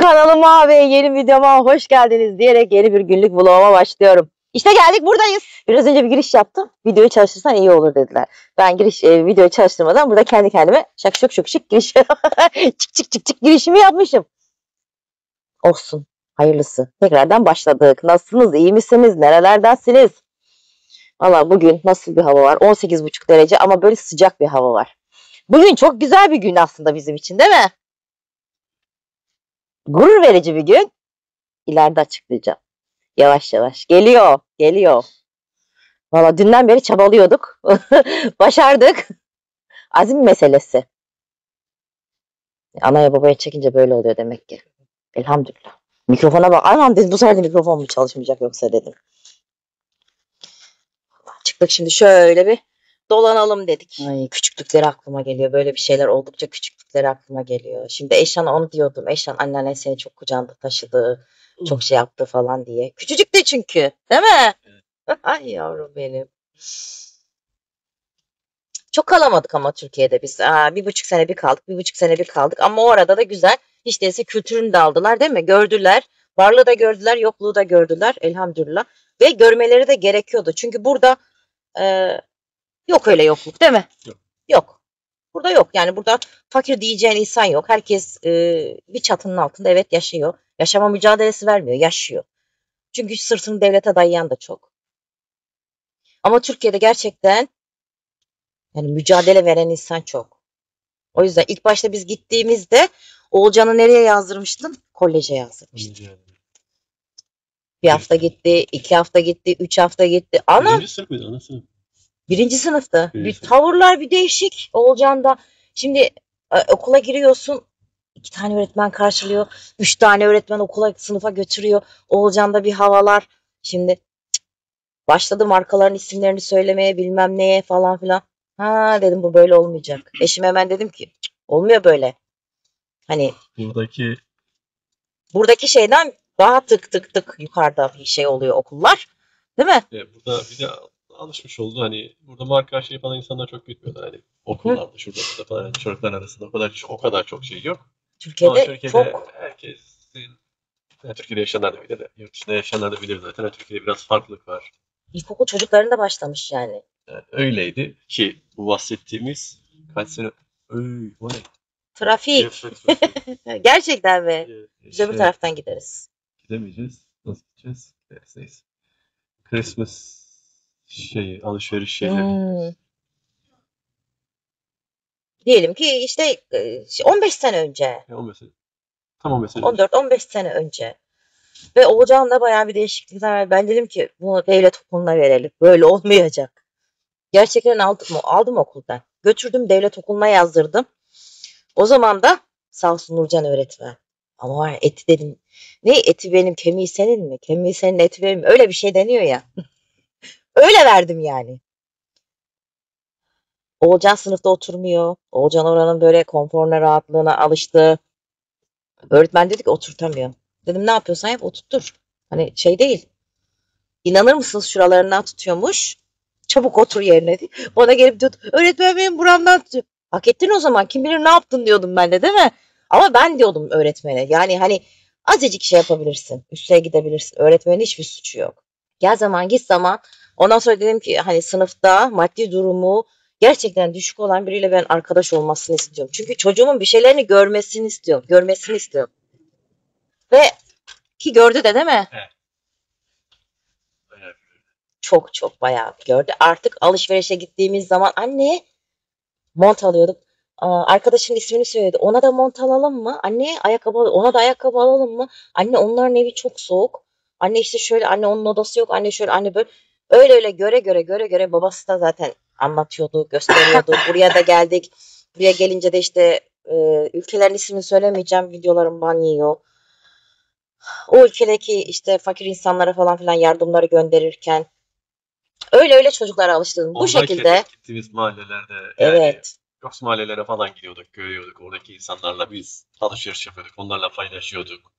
Kanalıma ve yeni videoma hoş geldiniz diyerek yeni bir günlük vloguma başlıyorum. İşte geldik, buradayız. Biraz önce bir giriş yaptım. Videoyu çalıştırsan iyi olur dediler. Ben videoyu çalıştırmadan burada kendi kendime şak giriş çık girişimi yapmışım. Olsun. Hayırlısı. Tekrardan başladık. Nasılsınız? İyi misiniz? Nerelerdensiniz? Valla bugün nasıl bir hava var? 18,5 derece ama böyle sıcak bir hava var. Bugün çok güzel bir gün aslında bizim için, değil mi? Gurur verici bir gün. İleride açıklayacağım. Yavaş yavaş. Geliyor. Valla dünden beri çabalıyorduk. Başardık. Azim meselesi. Anaya babaya çekince böyle oluyor demek ki. Elhamdülillah. Mikrofona bak. Anam dedim, bu sefer de mikrofon mu çalışmayacak yoksa dedim. Çıktık şimdi şöyle bir dolanalım dedik. Ay, küçüklükleri aklıma geliyor. Böyle bir şeyler oldukça küçüklükleri aklıma geliyor. Şimdi Eşan'a onu diyordum. Eşan, anneannen seni çok kucağında taşıdı. Çok şey yaptı falan diye. Küçücüktü çünkü. Değil mi? Evet. Ay yavrum benim. Çok kalamadık ama Türkiye'de biz. 1,5 sene bir kaldık. Ama o arada da güzel. Hiç değilse kültürünü de aldılar, değil mi? Gördüler. Varlığı da gördüler, yokluğu da gördüler. Elhamdülillah. Ve görmeleri de gerekiyordu. Çünkü burada yok öyle yokluk, değil mi? Yok. Burada yok. Yani burada fakir diyeceğin insan yok. Herkes bir çatının altında evet yaşıyor. Yaşama mücadelesi vermiyor. Yaşıyor. Çünkü sırtını devlete dayayan da çok. Ama Türkiye'de gerçekten yani mücadele veren insan çok. O yüzden ilk başta biz gittiğimizde Oğulcan'ı nereye yazdırmıştım? Koleje yazdırmıştım. Bir hafta gitti, 2 hafta gitti, 3 hafta gitti. Ana! Birinci sınıf mıydı? Ana sınıf. Birinci sınıfta. Birinci Bir sınıf. tavırlar bir değişik Oğulcan'da. Şimdi okula giriyorsun. 2 tane öğretmen karşılıyor. 3 tane öğretmen okula, sınıfa götürüyor. Oğulcan'da bir havalar. Şimdi başladı markaların isimlerini söylemeye, bilmem neye falan filan. Ha dedim, bu böyle olmayacak. Eşime hemen dedim ki olmuyor böyle. Hani buradaki şeyden daha tık yukarıda bir şey oluyor okullar. Değil mi? Burada bir de alışmış oldu. Hani burada marka şey falan insanlar çok gitmiyorlar. Hani okullarda, şurada burada falan. Yani çocuklar arasında o kadar çok şey yok. Ama Türkiye'de çok herkesin, yani Türkiye'de yaşayanlar da bilir de, yurt dışında yaşayanlar da bilir zaten. Türkiye'de biraz farklılık var. ilkokul çocuklarında başlamış yani. Yani öyleydi ki bu bahsettiğimiz kaç sene... O ne? Trafik. Gerçekten mi? Biz öbür taraftan gideriz. Gidemeyeceğiz. Nasıl gideceğiz? Neyse. Christmas alışveriş şeyleri. Diyelim ki işte 15 sene önce. 15 sene. Tam 15 sene. 14-15 sene önce. Ve Oğulcan'da bayağı bir değişiklikler var. Ben dedim ki bunu devlet okuluna verelim. Böyle olmayacak. Gerçekten aldım okuldan. Götürdüm devlet okuluna yazdırdım. O zaman da sağ olsun Nurcan öğretmen. Ama var eti dedim. Ne eti benim, kemiği senin mi? Kemiği senin, eti benim mi? Öyle bir şey deniyor ya. Öyle verdim yani. Oğulcan sınıfta oturmuyor. Oğulcan oranın böyle konforuna, rahatlığına alıştı. Öğretmen dedi ki oturtamıyor. Dedim ne yapıyorsan yap, oturtur. Hani şey değil. İnanır mısınız, şuralarından tutuyormuş. Çabuk otur yerine. Bana gelip diyordu öğretmen benim buramdan tutuyor. Hak ettin o zaman, kim bilir ne yaptın diyordum ben de, değil mi? Ama ben diyordum öğretmene. Yani hani azıcık şey yapabilirsin. Üstüne gidebilirsin. Öğretmenin hiçbir suçu yok. Gel zaman git zaman. Ondan sonra dedim ki hani sınıfta maddi durumu gerçekten düşük olan biriyle ben arkadaş olmasını istiyorum. Çünkü çocuğumun bir şeylerini görmesini istiyorum. Görmesini istiyorum. Ve ki gördü de, değil mi? Evet. Çok bayağı gördü. Artık alışverişe gittiğimiz zaman anne mont alıyorduk. Arkadaşın ismini söyledi. Ona da mont alalım mı? Anne ayakkabı, ona da ayakkabı alalım mı? Anne onların evi çok soğuk. Anne işte şöyle, anne onun odası yok. Anne şöyle, anne böyle. Öyle göre babası da zaten anlatıyordu, gösteriyordu. Buraya da geldik. Buraya gelince de işte ülkelerin ismini söylemeyeceğim. Videolarım ban yiyor. O ülkedeki işte fakir insanlara falan filan yardımları gönderirken öyle çocuklara alıştırdım. Bu şekilde. Gittiğimiz mahallelerde evet. Yoksa mahallelere falan gidiyorduk, görüyorduk. Oradaki insanlarla biz alışveriş yapıyorduk. Onlarla paylaşıyorduk.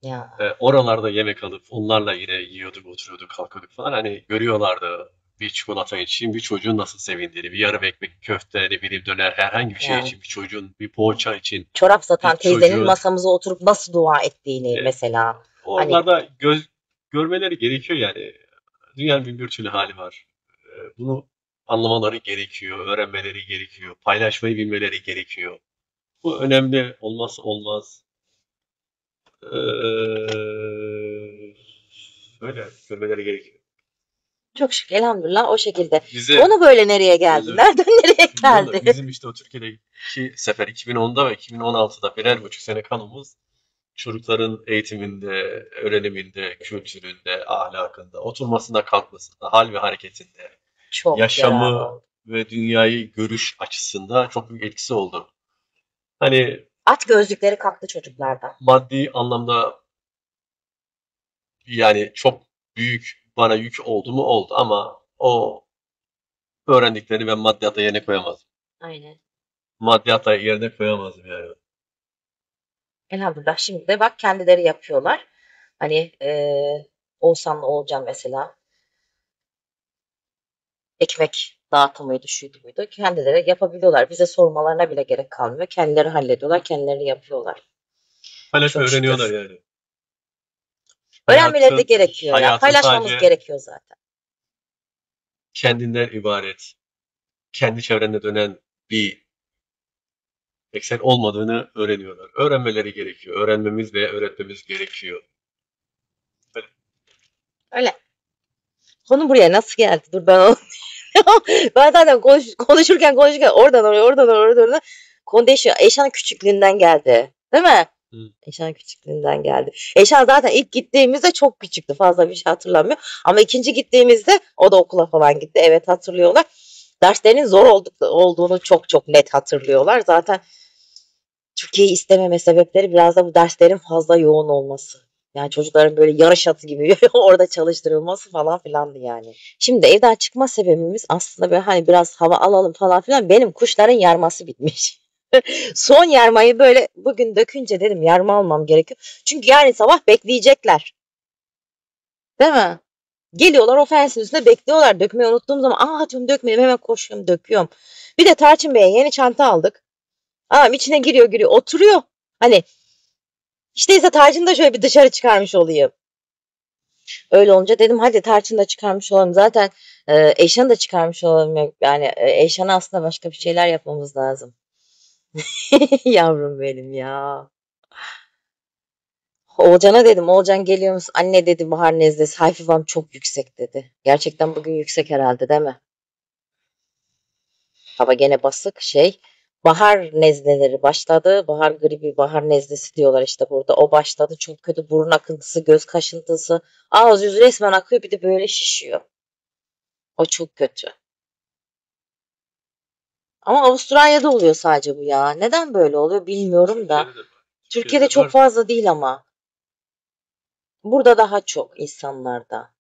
Ya. Oralarda yemek alıp onlarla yine yiyorduk, oturuyorduk, kalkıyorduk falan. Hani görüyorlardı bir çikolata için bir çocuğun nasıl sevindiğini, bir yarım ekmek köfte, ne bileyim döner, herhangi bir şey Yani için bir çocuğun, bir poğaça için çorap bir satan teyzenin çocuğun masamıza oturup nasıl dua ettiğini e, mesela. Hani oralarda görmeleri gerekiyor yani. Dünyanın bin bir türlü hali var. Bunu anlamaları gerekiyor, öğrenmeleri gerekiyor, paylaşmayı bilmeleri gerekiyor. Bu önemli, olmazsa olmaz. Ee, Böyle görmeleri gerekiyor. çok şükür elhamdülillah o şekilde. Bize Konu böyle nereye geldi? özür Nereden nereye bilmiyorum da geldi? bizim işte o Türkiye'deki sefer 2010'da ve 2016'da birer buçuk sene kanımız çocukların eğitiminde, öğreniminde, kültüründe, ahlakında, oturmasında, kalkmasında, hal ve hareketinde, Çok yararlı yaşamı oldu. ve dünyayı görüş açısından çok büyük etkisi oldu. Hani At gözlükleri kalktı çocuklardan. maddi anlamda yani çok büyük bana yük oldu mu oldu ama o öğrendiklerini ben maddiyata yerine koyamazdım. Aynen. Maddiyata yerine koyamazdım yani. Elhamdülillah şimdi de bak kendileri yapıyorlar. Hani Oğuzhan'la Oğulcan mesela ekmek dağıtımıydı şuydu buydu. Kendileri yapabiliyorlar. Bize sormalarına bile gerek kalmıyor. Kendileri hallediyorlar. Kendileri yapıyorlar. Paylaşmayı Çok öğreniyorlar şükür. yani. Öğrenmeleri de Hayatın, gerekiyor ya. hayatın Paylaşmamız sadece gerekiyor zaten. kendinden ibaret, kendi çevrende dönen bir eksen olmadığını öğreniyorlar. Öğrenmeleri gerekiyor. Öğrenmemiz ve öğretmemiz gerekiyor. Böyle Öyle. Konu buraya nasıl geldi? Dur ben onu... ben zaten konuşurken oradan oraya oradan oraya oradan oraya konu değişiyor. Eşan küçüklüğünden geldi. Değil mi? hı, Eşan küçüklüğünden geldi. Eşan zaten ilk gittiğimizde çok küçüktü. Fazla bir şey hatırlamıyor. Ama ikinci gittiğimizde o da okula falan gitti. Evet hatırlıyorlar. Derslerinin zor olduğunu çok çok net hatırlıyorlar. Zaten Türkiye'yi istememe sebepleri biraz da bu derslerin fazla yoğun olması. Yani çocukların böyle yarış atı gibi orada çalıştırılması falan filandı yani. Şimdi evden çıkma sebebimiz aslında böyle hani biraz hava alalım falan filan. Benim kuşların yarması bitmiş. Son yarmayı böyle bugün dökünce dedim yarma almam gerekiyor. Çünkü yarın sabah bekleyecekler. Değil mi? Geliyorlar o fensin üstünde bekliyorlar. Dökmeyi unuttuğum zaman aa diyorum dökmedim hemen koşuyorum döküyorum. Bir de Tarçın Bey'e yeni çanta aldık. Adam içine giriyor oturuyor. Hani hiç değilse Tarçın'ı da şöyle bir dışarı çıkarmış olayım. Öyle olunca dedim hadi Tarçın'ı da çıkarmış olalım. Zaten Eyşan'ı da çıkarmış olalım. Yani Eyşan'a aslında başka bir şeyler yapmamız lazım. Yavrum benim ya. Oğulcan'a dedim Oğulcan geliyor musun? Anne dedi bahar nezlesi. Hayfifam çok yüksek dedi. Gerçekten bugün yüksek herhalde değil mi? Hava gene basık şey. Bahar nezleleri başladı. Bahar gribi, bahar nezlesi diyorlar işte burada. O başladı. Çok kötü burun akıntısı, göz kaşıntısı. Ağız yüz resmen akıyor bir de böyle şişiyor. O çok kötü. Ama Avustralya'da oluyor sadece bu ya. Neden böyle oluyor bilmiyorum da. Türkiye'de de var. Türkiye'de Türkiye'de çok var. fazla değil ama. Burada daha çok insanlarda.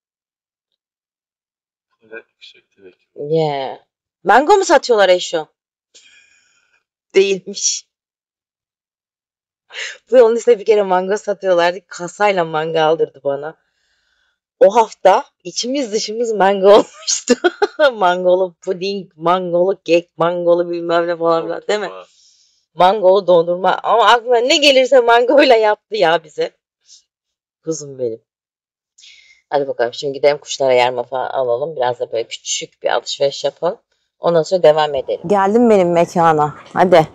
Evet, yüksek demek. Yeah. Mango mu satıyorlar Eşo? Değilmiş. Bu yolun üstüne bir kere mango satıyorlardı. Kasayla mango aldırdı bana. O hafta içimiz dışımız mango olmuştu. Mangolu puding, mangolu kek, mangolu bilmem ne falan filan değil mi? Dondurma. Mangolu dondurma. Ama aklına ne gelirse mangoyla yaptı ya bize. Kuzum benim. Hadi bakalım şimdi gidelim kuşlara yarma falan alalım. Biraz da böyle küçük bir alışveriş yapalım. Ondan sonra devam edelim. Geldim benim mekana. Hadi.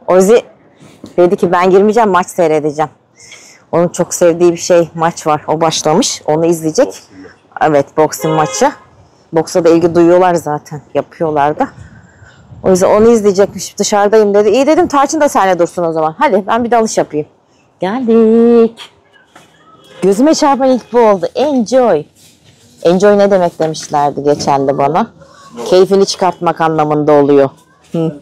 Ozi dedi ki ben girmeyeceğim maç seyredeceğim. Onun çok sevdiği bir şey maç var. O başlamış. Onu izleyecek. Boksing maçı. Evet boksing maçı. Boksa da ilgi duyuyorlar zaten. Yapıyorlar da. O yüzden onu izleyecekmiş. Dışarıdayım dedi. İyi dedim Tarçın da seninle dursun o zaman. Hadi ben bir dalış yapayım. Geldik. Gözüme çarpan ilk bu oldu. Enjoy. Enjoy ne demek demişlerdi geçen de bana. Keyfini çıkartmak anlamında oluyor. Hı.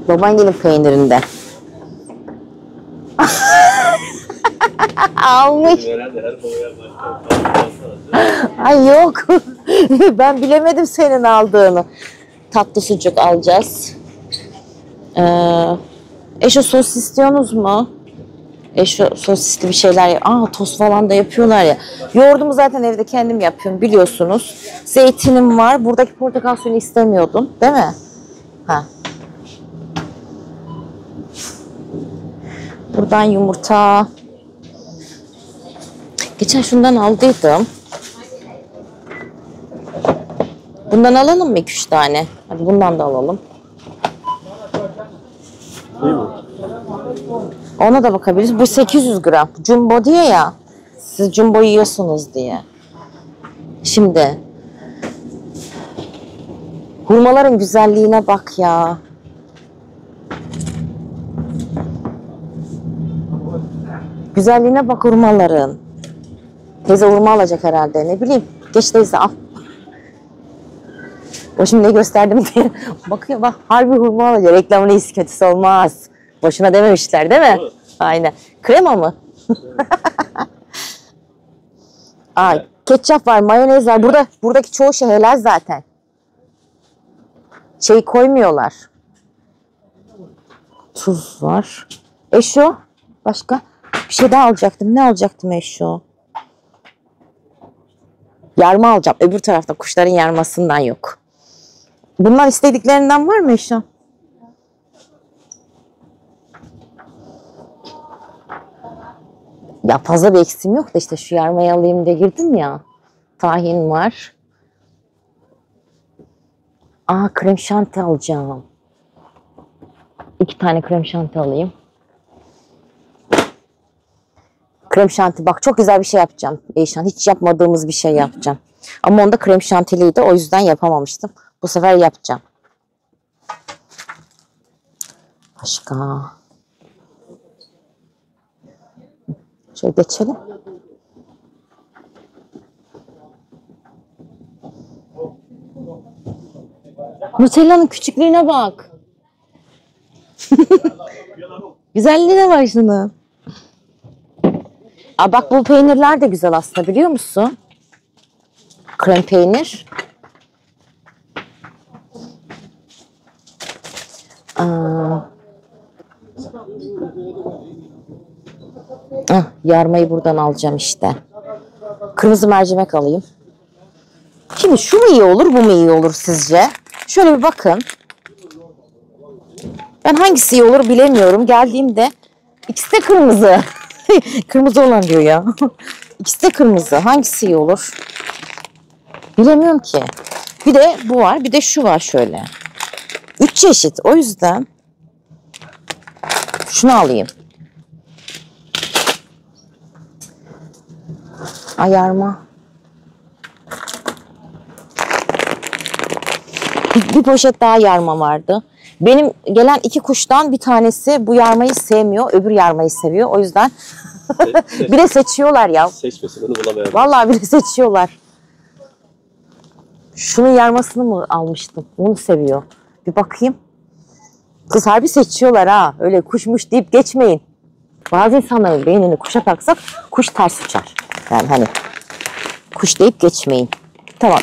Babaannenin peynirinden. Almış. Herhalde her babaya başlar. Ay yok. Ben bilemedim senin aldığını. Tatlı sucuk alacağız. Eşo sos istiyorsunuz mu? Şu sosisli bir şeyler. Tost falan da yapıyorlar ya. Yoğurdumu zaten evde kendim yapıyorum biliyorsunuz. Zeytinim var. Buradaki portakal suyunu istemiyordum. Değil mi? Ha. Buradan yumurta. Geçen şundan aldıydım. Bundan alalım mı 2-3 tane? Hadi bundan da alalım. Değil mi? Ona da bakabiliriz. Bu 800 gram. Jumbo diye ya. Siz jumbo yiyorsunuz diye. Şimdi. Hurmaların güzelliğine bak ya. Güzelliğine bak hurmaların. Teyze hurma alacak herhalde. Ne bileyim. Geç teyze al. O şimdi ne gösterdim diye. Bakıyor bak harbi hurma alacak. Reklamın iyisi kötüsü olmaz. Boşuna dememişler değil mi? Aynen. Krema mı? Ketçap var, mayonez var. Buradaki çoğu şey helal zaten. Şey koymuyorlar. Tuz var. Eşo. Başka? Bir şey daha alacaktım. Ne alacaktım eşo? Yarma alacağım. Öbür tarafta kuşların yarmasından yok. Bunlar istediklerinden var mı eşo? Ya fazla bir eksiğim yok da işte şu yarmayı alayım diye girdim ya. Tahin var. Krem şanti alacağım. 2 tane krem şanti alayım. Krem şanti bak çok güzel bir şey yapacağım. Eyşan hiç yapmadığımız bir şey yapacağım. Ama onda krem şantiliydi o yüzden yapamamıştım. Bu sefer yapacağım. Başka. Şöyle geçelim. Nutella'nın küçüklüğüne bak. Güzelliğine bak şuna. Bak bu peynirler de güzel aslında biliyor musun? Krem peynir. Yarmayı buradan alacağım işte. Kırmızı mercimek alayım. Şimdi şu mu iyi olur, bu mu iyi olur sizce? Şöyle bir bakın. Ben hangisi iyi olur bilemiyorum. Geldiğimde ikisi de kırmızı. Kırmızı olan diyor ya. İkisi de kırmızı. Hangisi iyi olur? Bilemiyorum ki. Bir de bu var, bir de şu var şöyle. 3 çeşit. O yüzden şunu alayım. Yarma. Bir poşet daha yarma vardı. Benim gelen 2 kuştan bir tanesi bu yarmayı sevmiyor, öbür yarmayı seviyor. O yüzden bir de seçiyorlar ya. Seçmesin, onu bulamıyorum. Vallahi bir de seçiyorlar. Şunun yarmasını mı almıştım? Onu seviyor. Bir bakayım. Kız harbi seçiyorlar ha. Öyle kuşmuş deyip geçmeyin. Bazı insanların beynini kuşa taksak kuş ters uçar. Yani hani kuş deyip geçmeyin. Tamam.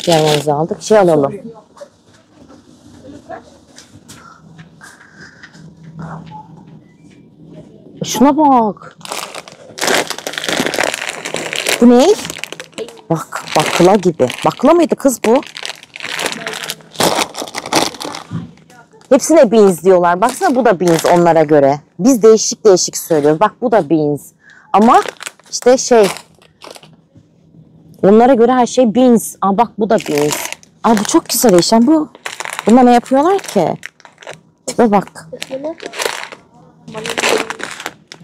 Yarmamızı aldık. Şey alalım. Şuna bak. Bu ne? Bak bakla gibi. Bakla mıydı kız bu? Hepsine beans diyorlar. Baksana bu da beans onlara göre. Biz değişik değişik söylüyoruz. Bak bu da beans. Ama işte şey onlara göre her şey beans. Bak bu da beans. Bu çok güzel Eyşan bu. Buna ne yapıyorlar ki? Tipe bak.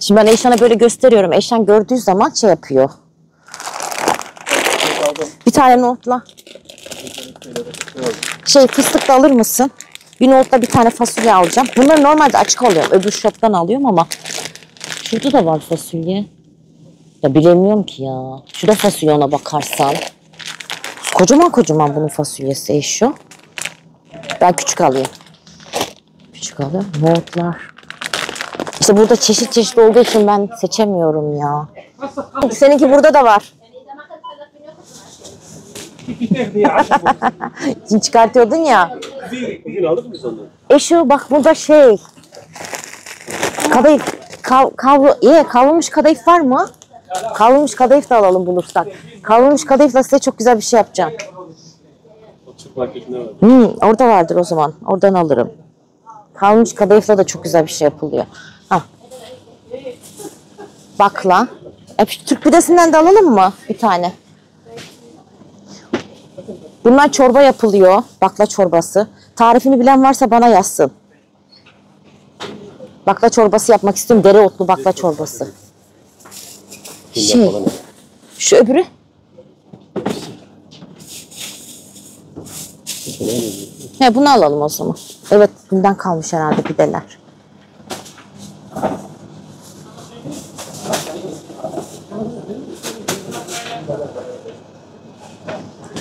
Şimdi ben Eyşan'a böyle gösteriyorum. Eyşan gördüğü zaman şey yapıyor. Bir tane nohutla. Fıstık da alır mısın? Bir nohutla bir tane fasulye alacağım. Bunları normalde açık alıyorum. Öbür shop'tan alıyorum ama şurada da var fasulye. Ya bilemiyorum ki ya. Şurada fasulye ona bakarsan. Kocaman kocaman bunun fasulyesi Eşo. Ben küçük alayım. Küçük alayım. Nohutlar. İşte burada çeşit çeşit olduğu için ben seçemiyorum ya. Seninki burada da var. Şimdi çıkartıyordun ya. Bugün aldık mı ondan? Eşo bak burada kavrulmuş kadayıf var mı? Kavrulmuş kadayıf da alalım bulursak. Kavrulmuş kadayıfla size çok güzel bir şey yapacağım. Orada vardır o zaman. Oradan alırım. Kavrulmuş kadayıfla da çok güzel bir şey yapılıyor. Ha. Bakla. Şu Türk pidesinden de alalım mı? Bir tane. Bunlar çorba yapılıyor. Bakla çorbası. Tarifini bilen varsa bana yazsın. Bakla çorbası yapmak istiyorum. Dereotlu bakla çorbası. Şu öbürü. Bunu alalım o zaman. Evet, dünden kalmış herhalde pideler.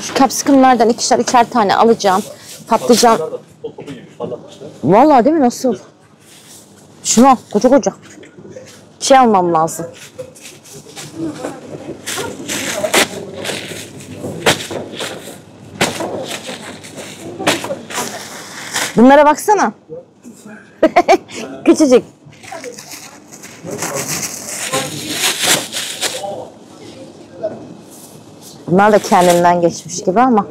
Şu capsicumlardan ikişer tane alacağım. Patlıcan. Vallahi değil mi? Nasıl? Şunu al. Koca. Şey almam lazım. Bunlara baksana. Küçücük. Bunlar da kendinden geçmiş gibi ama.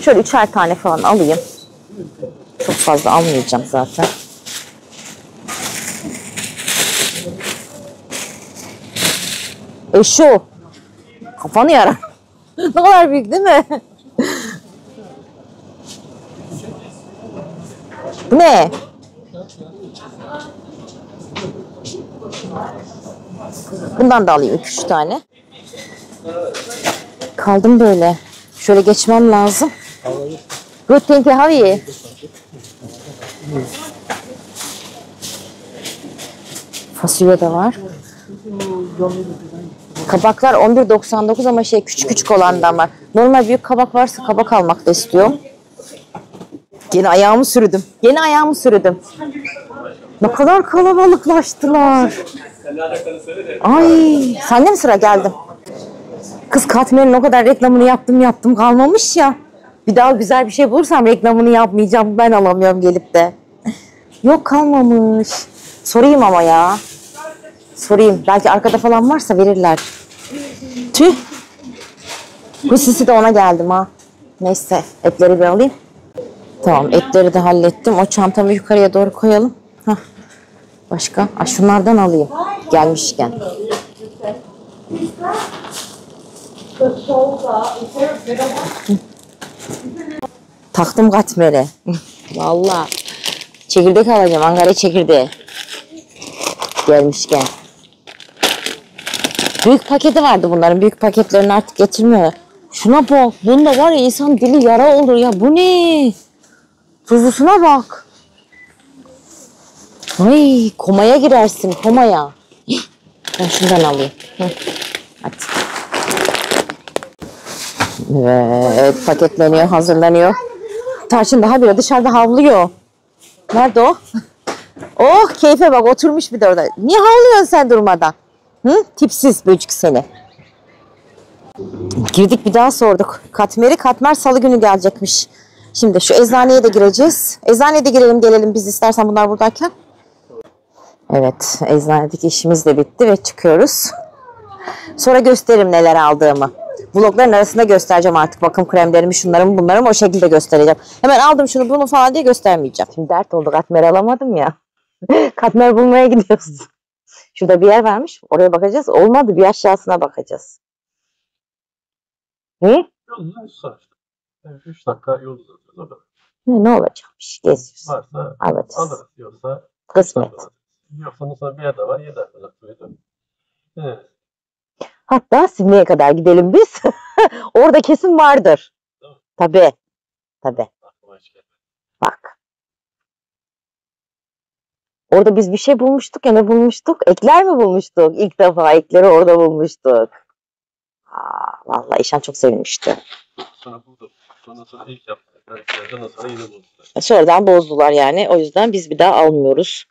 Şöyle 3'er tane falan alayım. Çok fazla almayacağım zaten. Şu. Kafanı yarar. Ne kadar büyük değil mi? Bu ne? Bundan da alayım 2-3 tane. Kaldım böyle. Şöyle geçmem lazım. Good, thank you. How are you? Fasulye de var. Kabaklar 11.99 ama küçük olandan var. Normal büyük kabak varsa kabak almak da istiyorum. Yine ayağımı sürdüm. Ne kadar kalabalıklaştılar. Ay, sende mi sıra? Geldim. Kız Katmer'in o kadar reklamını yaptım kalmamış ya. Bir daha güzel bir şey bulursam reklamını yapmayacağım. Ben alamıyorum gelip de. Yok, kalmamış. Sorayım ama ya. Sorayım. Belki arkada falan varsa verirler. Tüh. Husisi de ona geldim ha. Neyse, etleri bir alayım. Tamam, etleri de hallettim. O çantamı yukarıya doğru koyalım. Hah. Başka? Şunlardan alayım. Gelmişken. Taktım katmeri. Vallahi. Çekirdek alacağım. Ankara çekirdeği. Gelmişken. Büyük paketi vardı bunların. Büyük paketlerini artık getirmiyorlar. Şuna bak. Bunda var ya, insan dili yara olur ya. Bu ne? Tuzlusuna bak. Ay, komaya girersin. Komaya. Ben şundan alayım. Hadi. Evet, paketleniyor, hazırlanıyor. Tarçın daha bile dışarıda havlıyor. Nerede o? Oh, keyfe bak, oturmuş bir de orada. Niye havlıyorsun sen durmadan? Tipsiz böcük seni. Girdik, bir daha sorduk. Katmer salı günü gelecekmiş. Şimdi şu eczaneye de gireceğiz. Eczaneye de girelim gelelim biz, istersen bunlar buradayken. Evet, eczanedeki işimiz de bitti ve çıkıyoruz. Sonra gösteririm neler aldığımı. Vlogların arasında göstereceğim artık bakım kremlerimi, şunlarımı bunlarımı o şekilde göstereceğim. Hemen aldım şunu bunu falan diye göstermeyeceğim. Şimdi dert oldu, katmer alamadım ya. Katmer bulmaya gidiyoruz. Şurada bir yer varmış, oraya bakacağız. Olmadı, bir aşağısına bakacağız. Hı? Yolculuk 3 dakika yol uzatıyoruz. Ne olacakmış, geziyoruz. Varsa evet. alırız, yoksa kısmet. Yoksa mesela bir yerde var, 7 dakika evet. Hatta Sydney'e kadar gidelim biz. Orada kesin vardır. Tabii. Bak. Orada biz bir şey bulmuştuk ya, ne bulmuştuk? Ekler mi bulmuştuk? İlk defa ekleri orada bulmuştuk. Vallahi İşan çok sevinmişti. Sonra bulduk. Sonra ilk yaptık. Sonra yine bozdular. Sonradan bozdular yani. O yüzden biz bir daha almıyoruz.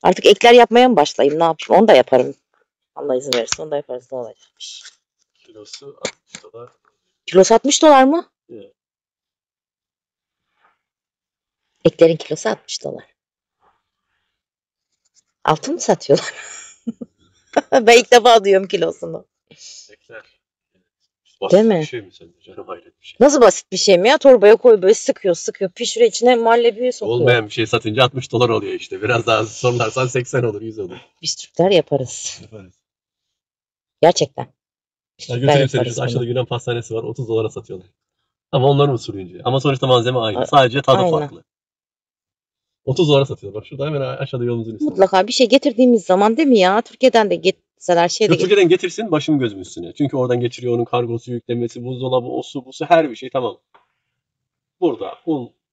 Artık ekler yapmaya mı başlayayım? Ne yapayım? Onu da yaparım. Allah izin verirse onu da yaparız. Ne olacakmış? Kilosu $60. Kilosu $60 mı? Evet. Eklerin kilosu $60. Altın mı satıyorlar? Ben ilk defa duyuyorum kilosunu. Bekler. Değil Basit mi? bir şey mi sence? Canım hayret bir şey. Nasıl basit bir şey mi ya? Torbaya koy böyle sıkıyor. Pişiriyor içine muhallebiyi sokuyor. Olmayan bir şey satınca 60 dolar oluyor işte. Biraz daha zorlarsan 80 olur, 100 olur. Biz Türkler yaparız. Yaparız. Gerçekten. Biz Ya Türkler götüreyim seni yaparız şurada aşağıda bunu. Yunan pastanesi var, 30 dolara satıyorlar. Ama onların usulünce. Ama sonuçta malzeme aynı. A- Sadece tadı Aynen. farklı. 30 dolara satıyorlar. Bak şurada hemen aşağıda yolumuzun üstünde. Mutlaka bir şey getirdiğimiz zaman değil mi ya? Türkiye'den de getirseler şey de Yok, Türkiye'den getirsin başım gözüm üstüne. Çünkü oradan getiriyor, onun kargosu, yüklemesi, buzdolabı, osu busu her bir şey tamam. Burada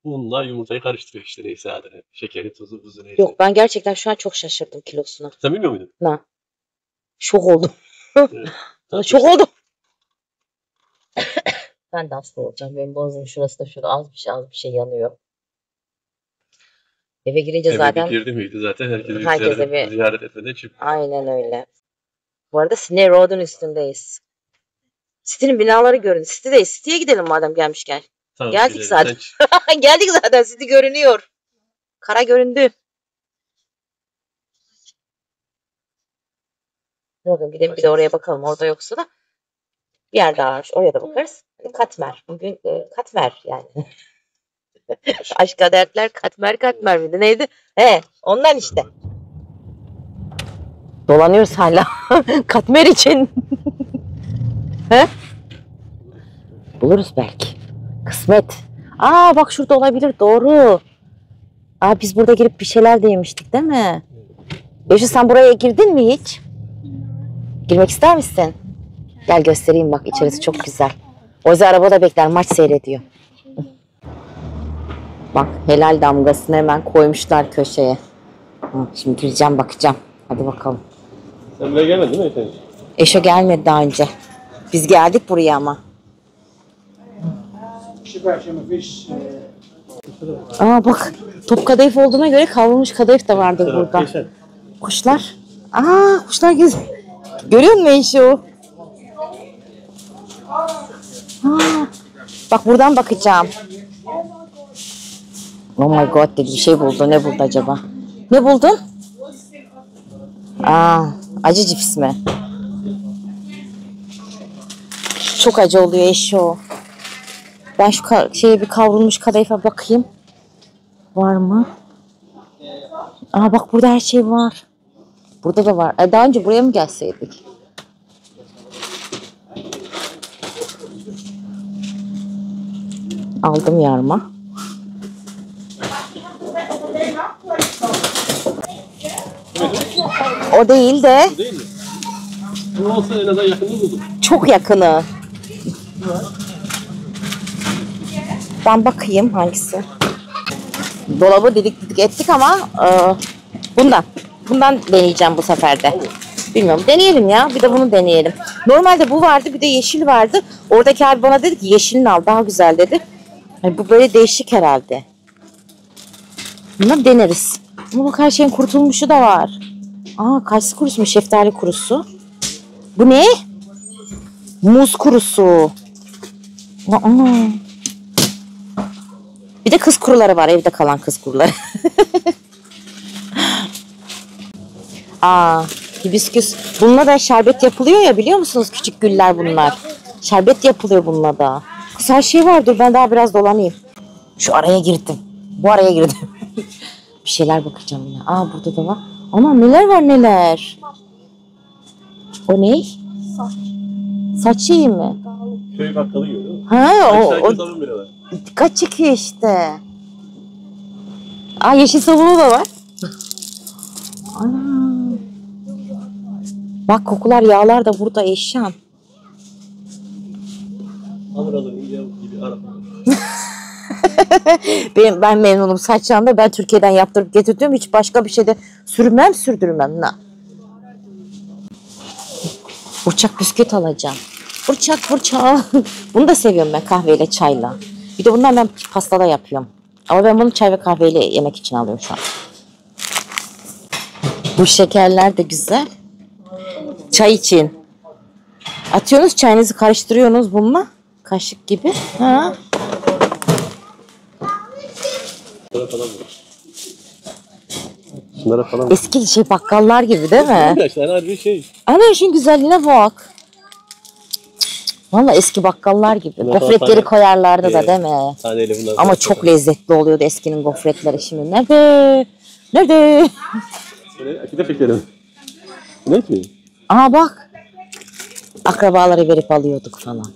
unla yumurtayı karıştırıyor işte neyse adını. Şekeri, tuzu, buzu neyse. Yok, ben gerçekten şu an çok şaşırdım kilosuna. Sen bilmiyor muydun? Na. Şok oldum. Evet. Şok oldum. Ben de hasta olacağım. Benim boğazım şurası da şurada az bir şey yanıyor. Eve girince Eve zaten bir girdi miydi zaten herkesi herkese ziyaret etmeden çık. aynen öyle. Bu arada Sydney Road'un üstündeyiz. City'nin binaları görün. City'deyiz. City'ye gidelim madem gelmişken. Tamam, Geldik gidelim. zaten. Geldik zaten. City görünüyor. Kara göründü. Bakın gidelim bir de oraya bakalım. Orada yoksa da bir yer daha var. Oraya da bakarız. Katmer. Bugün Katmer yani. Aşka dertler katmer miydi? Neydi? He, ondan işte. Dolanıyoruz hala. Katmer için. He? Buluruz belki. Kısmet. Aa bak şurada olabilir. Doğru. Aa biz burada girip bir şeyler de yemiştik değil mi? Beşi sen buraya girdin mi hiç? Girmek ister misin? Gel göstereyim bak içerisi çok güzel. Ozi arabada bekler maç seyrediyor. Bak helal damgasını hemen koymuşlar köşeye. Şimdi gireceğim bakacağım. Hadi bakalım. Sen buraya gelmedin değil mi Efe? Eşo gelmedi daha önce. Biz geldik buraya ama. Aa bak top kadayıf olduğuna göre kavrulmuş kadayıf da vardır burada. Kuşlar. Aa kuşlar görüyor musun Eşo? Bak buradan bakacağım. Oh my god dedi bir şey buldu. Ne buldu acaba? Ne buldun? Aa acı cips mi? Çok acı oluyor Eşo. Ben şu şeye bir kavrulmuş kadayıfa bakayım. Var mı? Aa bak burada her şey var. Burada da var. Daha önce buraya mı gelseydik? Aldım yarma. O değil de. Değil mi? Bu olsa en azından yakında buldum. Çok yakını. Ben bakayım hangisi. Dolabı didik ettik ama bundan deneyeceğim bu sefer de. Bilmiyorum. Deneyelim ya. Bir de bunu deneyelim. Normalde bu vardı. Bir de yeşil vardı. Oradaki abi bana dedi ki yeşilini al. Daha güzel dedi. Yani bu böyle değişik herhalde. Bunu deneriz. Ama bak her şeyin kurutulmuşu da var. Aa kayısı kurusu mu? Şeftali kurusu. Bu ne? Muz kurusu. Aa. Bir de kız kuruları var. Evde kalan kız kuruları. Aa, hibisküs. Bununla da şerbet yapılıyor ya biliyor musunuz? Küçük güller bunlar. Şerbet yapılıyor bununla da. Kız her şey var. Dur ben daha biraz dolanayım. Şu araya girdim. Bu araya girdim. Bir şeyler bakacağım yine. Aa burada da var. Ama neler var neler. O ne? Saç şeyi mi? Köy bakkalı yiyor değil mi? Ha o Sabun bile var. dikkat çekiyor işte. Aa yeşil sabunu da var. Ana. Bak kokular yağlar da burada Eşan. Amralı ince gibi araba. Ben memnunum saçlarımda. Ben Türkiye'den yaptırıp getirdim. Hiç başka bir şeyde sürdürmem. Na. Burçak bisküvit alacağım. Burçak. Bunu da seviyorum ben kahveyle çayla. Bir de bundan ben pastada yapıyorum. Ama ben bunu çay ve kahveyle yemek için alıyorum şu an. Bu şekerler de güzel. Çay için. Atıyorsunuz çayınızı karıştırıyorsunuz bununla. Kaşık gibi. Ha. şunlara falan. Eski şey bakkallar gibi değil mi? Arkadaşlar harbi şey. Ana şunun güzelliğine bak. Valla eski bakkallar gibi. Bunlar Gofretleri tane- koyarlardı da değil mi? Taneyle bunlar. Ama çok lezzetli oluyordu eskinin gofretleri şimdi. Nerede? Nerede? Akide fikrim. Ne ki? Aha bak. Akrabalara verip alıyorduk falan.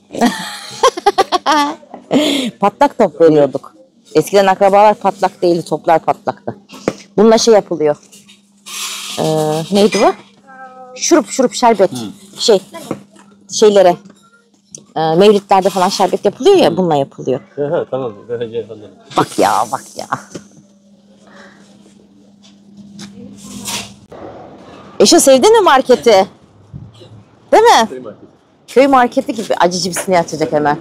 Patlak top veriyorduk. Eskiden akrabalar patlak değildi, toplar patlaktı. Bununla şey yapılıyor. Neydi bu? Şurup şerbet. Şeylere. Mevlitlerde falan şerbet yapılıyor ya, bununla yapılıyor. Ha tamam. Anladım. Bak ya. Eşo sevdin mi marketi? Değil mi? Köy marketi gibi. Acı cipsini açacak hemen.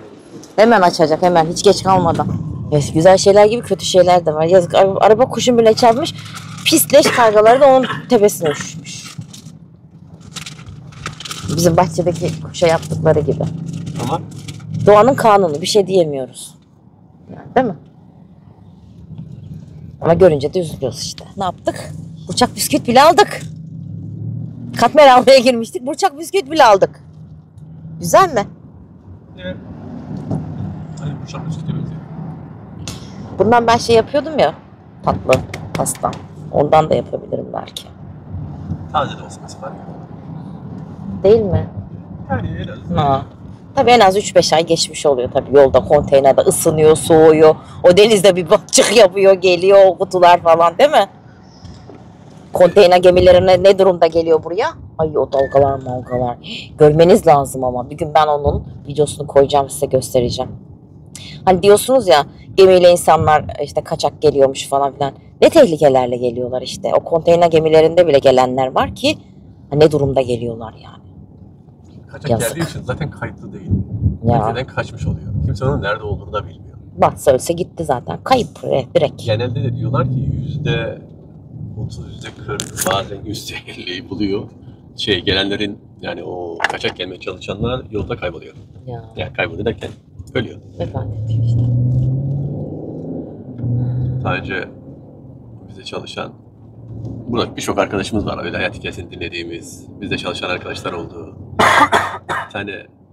Hemen açacak hemen. Hiç geç kalmadan. Evet, güzel şeyler gibi kötü şeyler de var. Yazık, araba kuşun bile çarpmış. Pis leş kargaları da onun tepesine uçmuş. Bizim bahçedeki kuşa yaptıkları gibi. Ama Doğanın kanunu. Bir şey diyemiyoruz. Yani, değil mi? Ama görünce de üzülüyoruz işte. Ne yaptık? Burçak bisküvit bile aldık. Katmer almaya girmiştik. Burçak bisküvit bile aldık. Güzel mi? evet. Hani bu şarkı çıkıyor. Bundan ben şey yapıyordum ya. Tatlı, pasta. Ondan da yapabilirim belki. Taze de olsun mesela. Değil mi? Yani en azından. Ha. Tabii en az 3-5 ay geçmiş oluyor tabii. Yolda konteynerde ısınıyor, soğuyor. O denizde bir balçık yapıyor, geliyor o kutular falan değil mi? Konteyner gemilerine ne durumda geliyor buraya? Ay o dalgalar. Görmeniz lazım ama. Bir gün ben onun videosunu koyacağım, size göstereceğim. Hani diyorsunuz ya, gemiyle insanlar işte kaçak geliyormuş falan filan. Ne tehlikelerle geliyorlar işte. O konteyner gemilerinde bile gelenler var ki ne durumda geliyorlar yani. Kaçak Yazık. geldiği için zaten kayıtlı değil. Ya. Ülkeden kaçmış oluyor. Kimse onun nerede olduğunu da bilmiyor. Batsa ölse gitti zaten. Kayıp direkt. Genelde de diyorlar ki %30, %40, bazen %50'yi buluyor. Gelenlerin yani o kaçak gelmeye çalışanlar yolda kayboluyor. Ya. Yani kayboluyor derken ölüyor. Vefat ediyor işte. Daha önce bize çalışan burada birçok arkadaşımız var. Öyle hayat hikayesini dinlediğimiz, bizde çalışan arkadaşlar oldu. Bir tane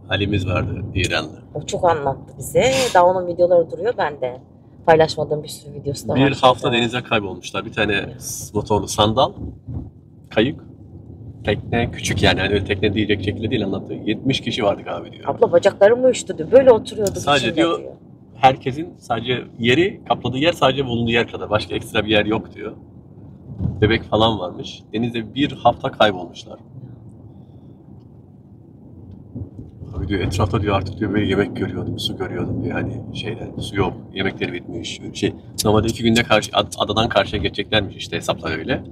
Ali'miz vardı, İranlı. O çok anlattı bize. Daha onun videoları duruyor bende. Paylaşmadığım bir sürü videosu da var. Bir hafta denize kaybolmuşlar. Bir tane motorlu sandal, kayık, tekne küçük yani. Hani öyle tekne diyecek şekilde değil anlattı. 70 kişi vardık abi diyor. Abla bacaklarım uyuştu diyor. Böyle oturuyorduk Sadece içinde diyor, herkesin sadece yeri, kapladığı yer sadece bulunduğu yer kadar. Başka ekstra bir yer yok diyor. Bebek falan varmış. Denizde bir hafta kaybolmuşlar. Abi diyor etrafta diyor artık diyor böyle yemek görüyordum, su görüyordum diyor. Hani su yok, yemekleri bitmiş. Normalde 2 günde adadan karşıya geçeceklermiş işte hesaplar öyle.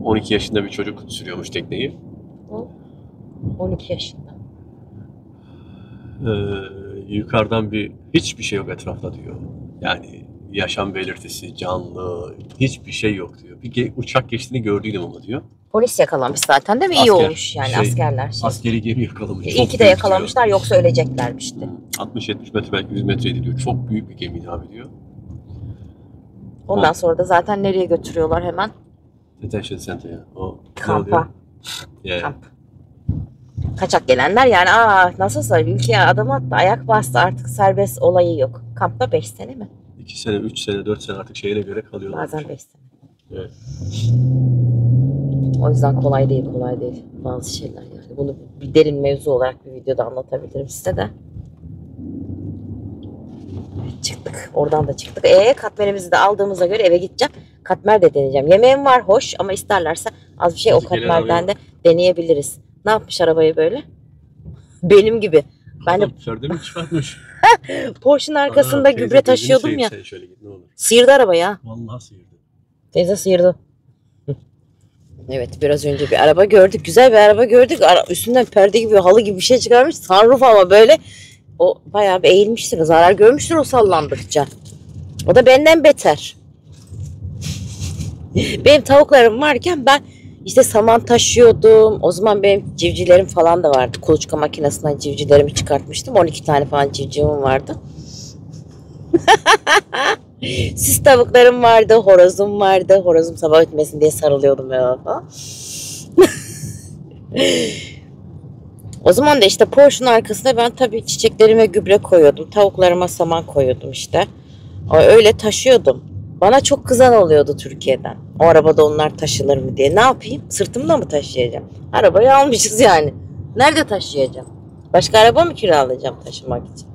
12 yaşında bir çocuk sürüyormuş tekneyi. 12 yaşında. Yukarıdan hiçbir şey yok etrafta diyor. Yani yaşam belirtisi, canlı, hiçbir şey yok diyor. Bir uçak geçtiğini gördüydüm ama diyor. Polis yakalamış zaten değil mi? İyi olmuş yani askerler. Askeri gemi yakalamış. İyi ki de yakalamışlar yoksa öleceklermişti. 60-70 metre belki 100 metreydi diyor. Çok büyük bir gemiydi abi diyor. Ondan sonra da zaten nereye götürüyorlar hemen? Detention Center ya. Kampa. Yeah. Kamp. Kaçak gelenler yani nasılsa ülkeye adım attı, ayak bastı, artık serbest olayı yok. Kampta 5 sene mi? 2 sene, 3 sene, 4 sene artık şeyine göre kalıyorlar. Bazen 5 sene. Evet. O yüzden kolay değil bazı şeyler yani. Bunu bir derin mevzu olarak bir videoda anlatabilirim size de. Çıktık. Oradan da çıktık. Katmerimizi de aldığımıza göre eve gideceğim. Katmer de deneyeceğim. Yemeğim var hoş ama isterlerse az bir şey o katmerden de deneyebiliriz. Ne yapmış arabayı böyle? Benim gibi. Ben de Perde mi çıkartmış? Porsche'un arkasında gübre taşıyordum ya. Şöyle git, ne olur. Sıyırdı araba ya. Vallahi sıyırdı. Teyze sıyırdı. Evet, biraz önce bir araba gördük. Güzel bir araba gördük. Üstünden perde gibi, halı gibi bir şey çıkarmış. Sunroof ama böyle. O bayağı bir eğilmiştir. Zarar görmüştür o sallandıkça. O da benden beter. Benim tavuklarım varken ben işte saman taşıyordum. O zaman benim civcivlerim falan da vardı. Kuluçka makinesinden civcivlerimi çıkartmıştım. 12 tane falan civcivim vardı. Sis tavuklarım vardı, horozum vardı. Horozum sabah ötmesin diye sarılıyordum ben ona falan. O zaman da işte Porsche'un arkasına ben tabii çiçeklerime gübre koyuyordum. Tavuklarıma saman koyuyordum işte. Öyle taşıyordum. Bana çok kızan oluyordu Türkiye'den. O arabada onlar taşınır mı diye. Ne yapayım? Sırtımda mı taşıyacağım? Arabayı almışız yani. Nerede taşıyacağım? Başka araba mı kiralayacağım taşımak için?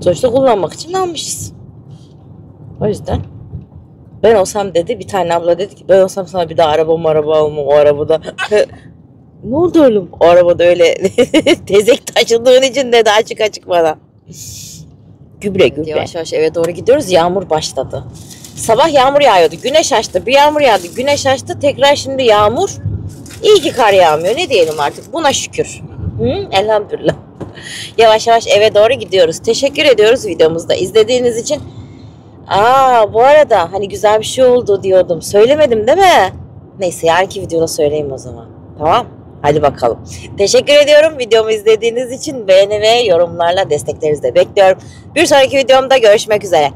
Sonuçta kullanmak için almışız. O yüzden ben olsam dedi, bir tane abla dedi ki ben olsam sana bir daha araba almam o arabada. Ne oldu oğlum? O arabada öyle tezek taşıdığın için dedi açık açık bana. Gübre. Yavaş yavaş eve doğru gidiyoruz. Yağmur başladı. Sabah yağmur yağıyordu. Güneş açtı. Bir yağmur yağdı. Güneş açtı. Tekrar şimdi yağmur. İyi ki kar yağmıyor. Ne diyelim artık? Buna şükür. Elhamdülillah. Yavaş yavaş eve doğru gidiyoruz. Teşekkür ediyoruz videomuzda izlediğiniz için. Bu arada hani güzel bir şey oldu diyordum. Söylemedim değil mi? Neyse yarınki videoda söyleyeyim o zaman. Tamam. Hadi bakalım. Teşekkür ediyorum videomu izlediğiniz için. Beğeni ve yorumlarla desteklerinizi de bekliyorum. Bir sonraki videomda görüşmek üzere.